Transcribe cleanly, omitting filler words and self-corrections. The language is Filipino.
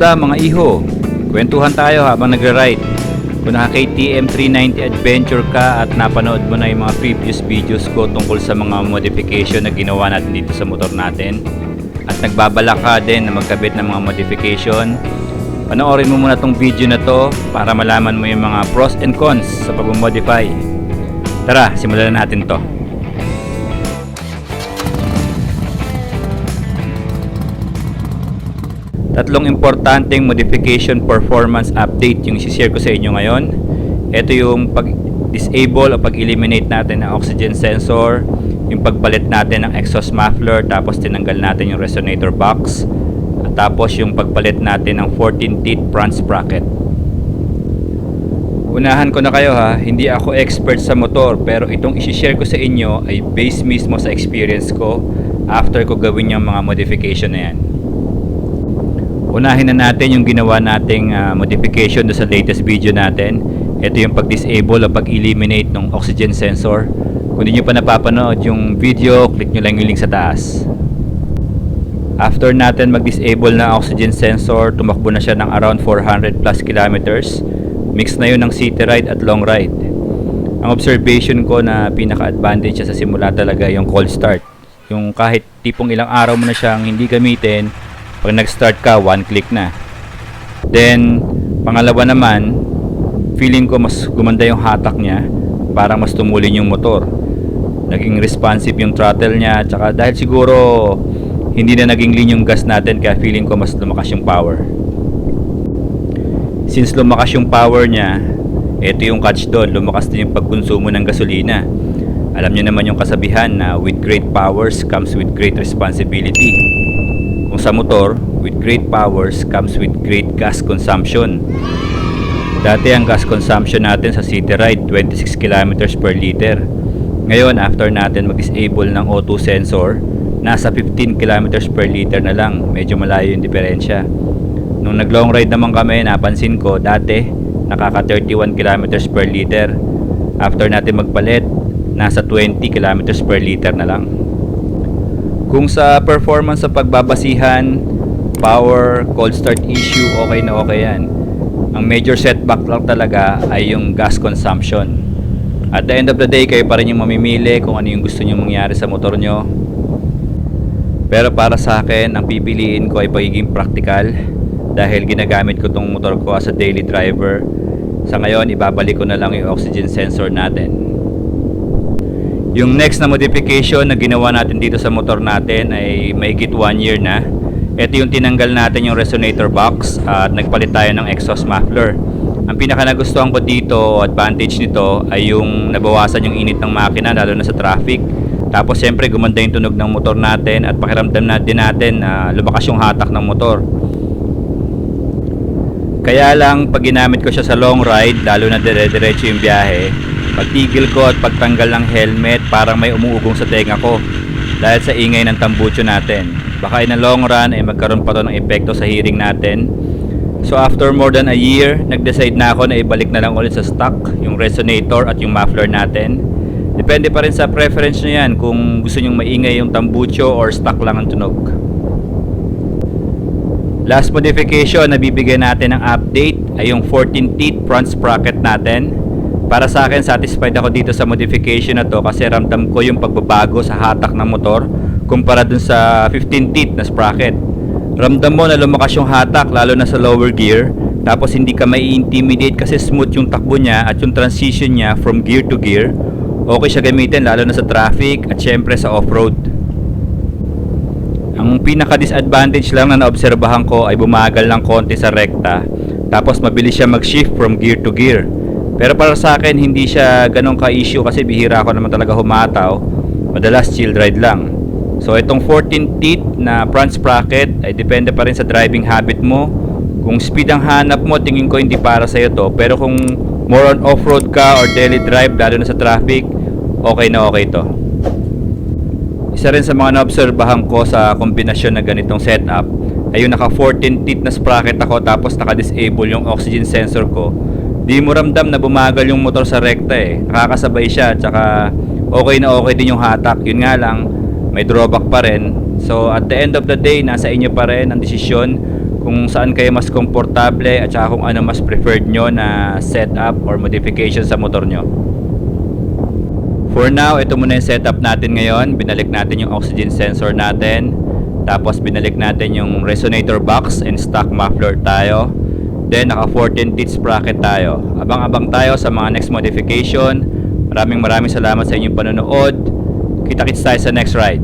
Kumusta mga iho? Kwentuhan tayo habang nagra-ride. Kung naka KTM 390 Adventure ka at napanood mo na yung mga previous videos ko tungkol sa mga modification na ginawa natin dito sa motor natin at nagbabalak ka din na magkabit ng mga modification, panoorin mo muna tong video na to para malaman mo yung mga pros and cons sa pag-modify. Tara, simulan na natin to. Tatlong importanteng modification performance update yung isi-share ko sa inyo ngayon. Ito yung pag-disable o pag-eliminate natin ng oxygen sensor, yung pagpalit natin ng exhaust muffler, tapos tinanggal natin yung resonator box, at tapos yung pagpalit natin ng 14 teeth front sprocket. Unahan ko na kayo ha, hindi ako expert sa motor, pero itong isi-share ko sa inyo ay based mismo sa experience ko after ko gawin yung mga modification na yan. Unahin na natin yung ginawa nating modification do sa latest video natin. Ito yung pag-disable o pag-eliminate ng oxygen sensor. Kung hindi nyo pa napapanood yung video, click nyo lang yung link sa taas. After natin mag-disable na oxygen sensor, tumakbo na siya ng around 400 plus kilometers. Mix na yun ng city ride at long ride. Ang observation ko na pinaka-advantage sa simula talaga yung cold start. Yung kahit tipong ilang araw mo na siyang hindi gamitin, pag nag-start ka, one click na. Then, pangalawa naman, feeling ko mas gumanda yung hatak niya, parang mas tumulin yung motor. Naging responsive yung throttle niya, tsaka dahil siguro hindi na naging lean yung gas natin, kaya feeling ko mas lumakas yung power. Since lumakas yung power niya, ito yung catch doon, lumakas din yung pagkonsumo ng gasolina. Alam niyo naman yung kasabihan na with great powers comes with great responsibility. Kung sa motor, with great powers comes with great gas consumption. Dati ang gas consumption natin sa city ride 26 km per liter. Ngayon, after natin mag-disable ng O2 sensor, nasa 15 km per liter na lang. Medyo malayo yung diferensya. Nung nag-long ride naman kami, napansin ko dati nakaka 31 km per liter. After natin magpalit, nasa 20 km per liter na lang. Kung sa performance sa pagbabasihan, power, cold start issue, okay na okay yan. Ang major setback lang talaga ay yung gas consumption. At the end of the day, kayo pa rin yung mamimili kung ano yung gusto nyo mangyari sa motor nyo. Pero para sa akin, ang pipiliin ko ay pagiging practical dahil ginagamit ko tong motor ko as a daily driver. Sa ngayon, ibabalik ko na lang yung oxygen sensor natin. Yung next na modification na ginawa natin dito sa motor natin ay mahigit 1 year na. Ito yung tinanggal natin yung resonator box at nagpalit tayo ng exhaust muffler. Ang pinaka nagustuhan ko dito, advantage nito, ay yung nabawasan yung init ng makina lalo na sa traffic. Tapos siyempre gumanda yung tunog ng motor natin at pakiramdam natin na lumakas yung hatak ng motor. Kaya lang pag ginamit ko siya sa long ride, lalo na dire-diretso yung biyahe, pagtigil ko at pagtanggal ng helmet, parang may umuugong sa tenga ko dahil sa ingay ng tambucho natin. Baka in a long run ay magkaroon pa to ng epekto sa hearing natin. So after more than a year, nag-decide na ako na ibalik na lang ulit sa stock yung resonator at yung muffler natin. Depende pa rin sa preference nyo yan kung gusto nyong maingay yung tambucho or stock lang ang tunog. Last modification na bibigyan natin ng update ay yung 14 teeth front sprocket natin. Para sa akin, satisfied ako dito sa modification na to kasi ramdam ko yung pagbabago sa hatak ng motor kumpara dun sa 15 teeth na sprocket. Ramdam mo na lumakas yung hatak lalo na sa lower gear, tapos hindi ka mai-intimidate kasi smooth yung takbo niya at yung transition niya from gear to gear. Okay siya gamitin lalo na sa traffic at syempre sa off-road. Ang pinaka-disadvantage lang na naobserbahan ko ay bumagal ng konti sa rekta, tapos mabilis siya mag-shift from gear to gear. Pero para sa akin, hindi siya ganun ka-issue kasi bihira ako naman talaga humataw. Madalas chill ride lang. So itong 14 teeth na front sprocket ay depende pa rin sa driving habit mo. Kung speed ang hanap mo, tingin ko hindi para sa'yo to. Pero kung more on off-road ka or daily drive, lalo na sa traffic, okay na okay to. Isa rin sa mga naobserbahan ko sa kombinasyon na ganitong setup ay yung naka 14 teeth na sprocket ako tapos naka-disable yung oxygen sensor ko. Di mo ramdam na bumagal yung motor sa rekta eh. Nakakasabay siya, tsaka okay na okay din yung hatak. Yun nga lang, may drawback pa rin. So at the end of the day, nasa inyo pa rin ang desisyon kung saan kayo mas komportable at saka kung ano mas preferred nyo na setup or modification sa motor nyo. For now, ito muna yung setup natin ngayon. Binalik natin yung oxygen sensor natin. Tapos binalik natin yung resonator box and stock muffler tayo. Then naka 14 teeth sprocket tayo. Abang-abang tayo sa mga next modification. Maraming salamat sa inyong panonood. Kita-kits tayo sa next ride.